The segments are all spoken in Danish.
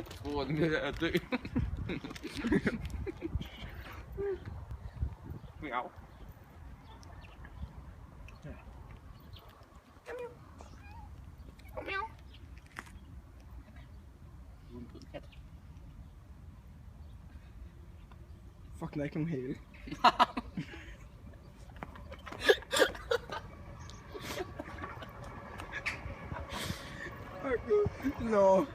tror den er død. Miau. Miau. Du er en sød kat. Fuck, der er ikke nogen hale. Nå.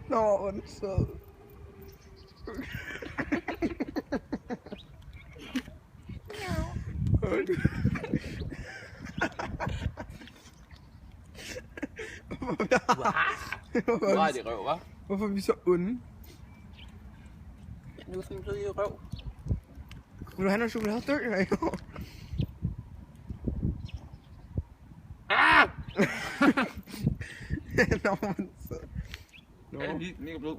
Nå, hvor er den sød. Hvor er det røv, hva'? Hvorfor er vi så onde? Nu skal vi sidde i røv. Vil du have noget chokolade dø her i år? Ah! Nå, hvor er den sød. Nå. Er den lige mega blød?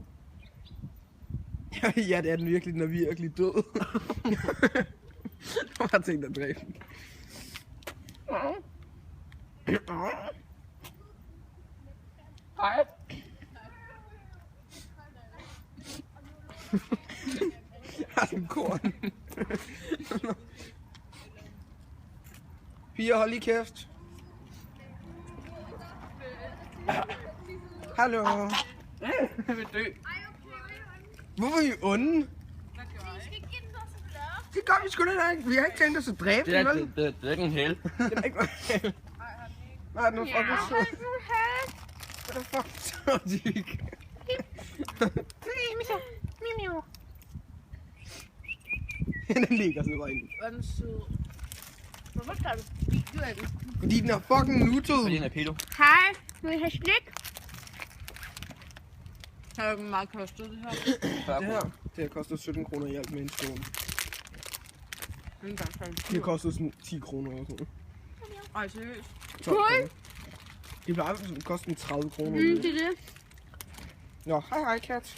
Ja, det er den virkelig. Den er virkelig død. Jeg har tænkt at dræbe den. Hej. Har den korn. Piger, hold lige kæft. Hallo. Jeg vil dø. Hvorfor er I onde? Det gør vi sgu da ikke. Vi har ikke tænkt os at dræbe den, vel? Det er ikke en hel. Det er ikke noget. Nej, den er fucking sød. Den er fucking sød, Dick. Den ligger sådan røgnet. Hvor er den sød. Hvorfor tager du video af den? Fordi den er fucking nuttet. Fordi den er pedo. Hej, vil I have slik? Har jo meget kostet det her. Det her koster 17 kroner i alt med en stående. En gang for Det har kostet sådan 10 kroner eller sådan noget. Ej, seriøst. 12 kroner. Det plejer sådan at koste en 30 kroner. Det er det. Nå, hej kat.